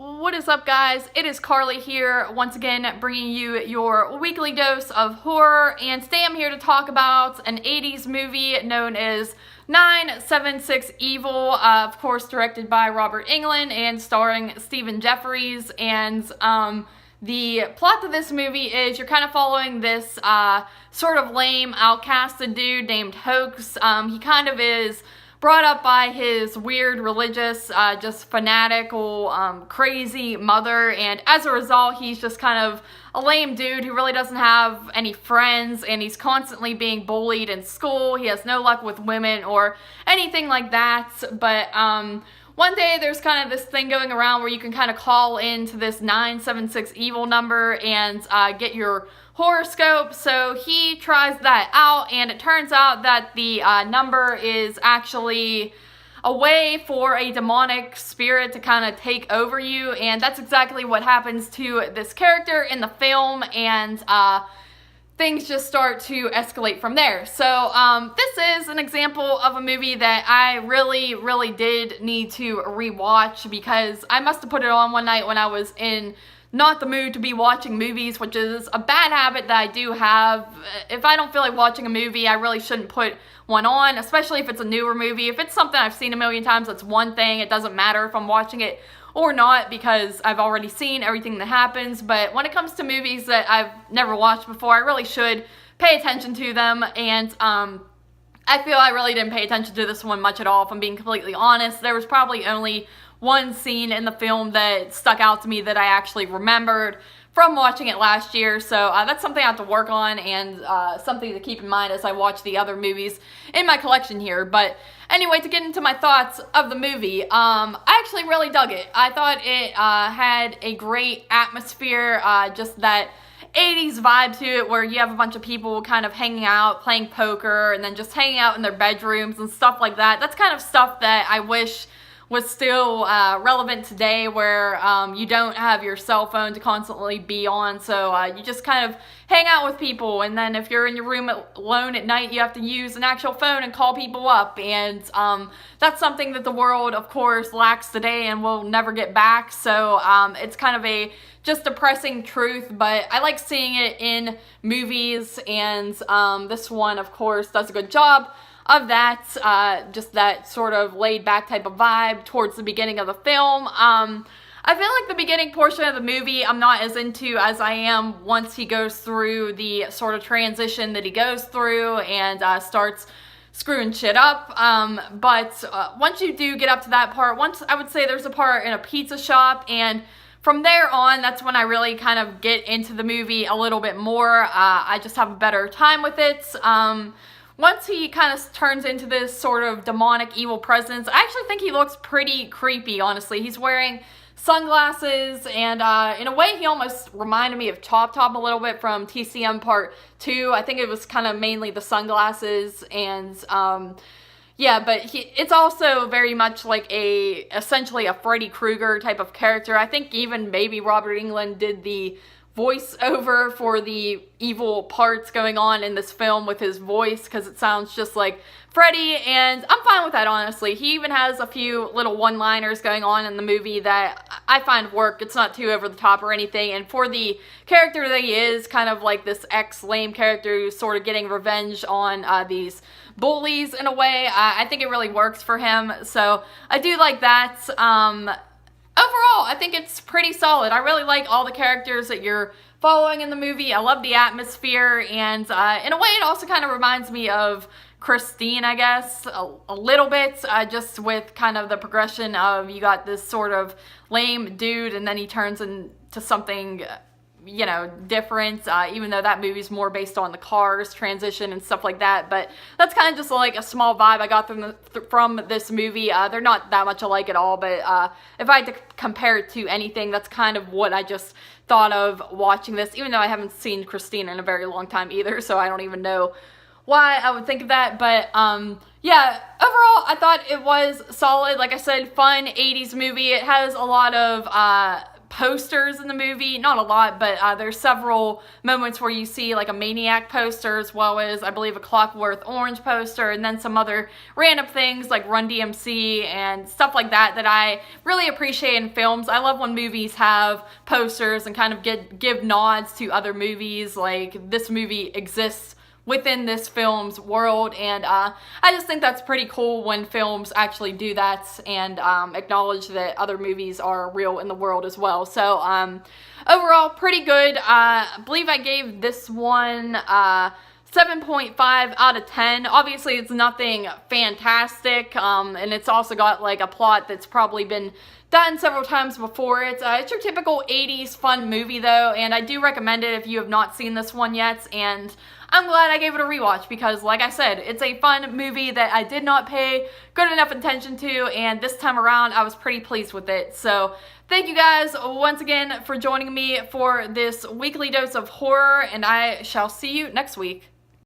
What is up, guys? It is Carly here, once again bringing you your weekly dose of horror, and today I'm here to talk about an 80s movie known as 976 Evil, of course directed by Robert Englund and starring Stephen Geoffreys. And the plot to this movie is you're kind of following this sort of lame, outcasted dude named Hoax. He kind of is brought up by his weird religious, just fanatical, crazy mother, and as a result, he's just kind of a lame dude who really doesn't have any friends, and he's constantly being bullied in school. He has no luck with women or anything like that, but one day there's kind of this thing going around where you can kind of call into this 976 Evil number and get your horoscope. So he tries that out, and it turns out that the number is actually a way for a demonic spirit to kind of take over you, and that's exactly what happens to this character in the film, and things just start to escalate from there. So this is an example of a movie that I really did need to rewatch, because I must have put it on one night when I was in not the mood to be watching movies, which is a bad habit that I do have. If I don't feel like watching a movie, I really shouldn't put one on, especially if it's a newer movie. If it's something I've seen a million times, that's one thing. It doesn't matter if I'm watching it or not, because I've already seen everything that happens. But when it comes to movies that I've never watched before, I really should pay attention to them, and I feel I really didn't pay attention to this one much at all, if I'm being completely honest. There was probably only one scene in the film that stuck out to me that I actually remembered from watching it last year, so that's something I have to work on, and something to keep in mind as I watch the other movies in my collection here. But anyway, to get into my thoughts of the movie, I actually really dug it. I thought it had a great atmosphere, just that 80s vibe to it, where you have a bunch of people kind of hanging out, playing poker, and then just hanging out in their bedrooms and stuff like that. That's kind of stuff that I wish was still relevant today, where you don't have your cell phone to constantly be on, so you just kind of hang out with people, and then if you're in your room alone at night, you have to use an actual phone and call people up, and that's something that the world, of course, lacks today and will never get back. So it's kind of a just depressing truth, but I like seeing it in movies, and this one, of course, does a good job of that, just that sort of laid-back type of vibe towards the beginning of the film. I feel like the beginning portion of the movie I'm not as into as I am once he goes through the sort of transition that he goes through and starts screwing shit up, but once you do get up to that part, I would say there's a part in a pizza shop, and from there on, that's when I really kind of get into the movie a little bit more. I just have a better time with it. Once he kind of turns into this sort of demonic evil presence, I actually think he looks pretty creepy, honestly. He's wearing sunglasses, and in a way he almost reminded me of Chop Top a little bit from TCM Part 2. I think it was kind of mainly the sunglasses, and yeah, but it's also very much like essentially a Freddy Krueger type of character. I think even maybe Robert Englund did the voiceover for the evil parts going on in this film with his voice, because it sounds just like Freddy, and I'm fine with that, honestly. He even has a few little one-liners going on in the movie that I find work. It's not too over the top or anything, and for the character that he is, kind of like this ex-lame character who's sort of getting revenge on these bullies in a way, I think it really works for him, so I do like that. Overall, I think it's pretty solid. I really like all the characters that you're following in the movie. I love the atmosphere, and in a way it also kind of reminds me of Christine, I guess, a little bit, just with kind of the progression of you got this sort of lame dude, and then he turns into something, you know, different, even though that movie's more based on the Cars transition and stuff like that. But that's kind of just like a small vibe I got from this movie. They're not that much alike at all, but if I had to compare it to anything, that's kind of what I just thought of watching this, even though I haven't seen Christine in a very long time either, so I don't even know why I would think of that. But yeah, overall I thought it was solid. Like I said, fun 80s movie. It has a lot of posters in the movie. Not a lot, but there's several moments where you see like a Maniac poster, as well as I believe a Clockwork Orange poster, and then some other random things like Run DMC and stuff like that that I really appreciate in films. I love when movies have posters and kind of give nods to other movies, like this movie exists within this film's world, and I just think that's pretty cool when films actually do that and acknowledge that other movies are real in the world as well. So overall, pretty good. I believe I gave this one 7.5 out of 10. Obviously, it's nothing fantastic, and it's also got like a plot that's probably been done several times before. It's your typical 80s fun movie though, and I do recommend it if you have not seen this one yet, and I'm glad I gave it a rewatch because, like I said, it's a fun movie that I did not pay good enough attention to, and this time around I was pretty pleased with it. So thank you guys once again for joining me for this weekly dose of horror, and I shall see you next week.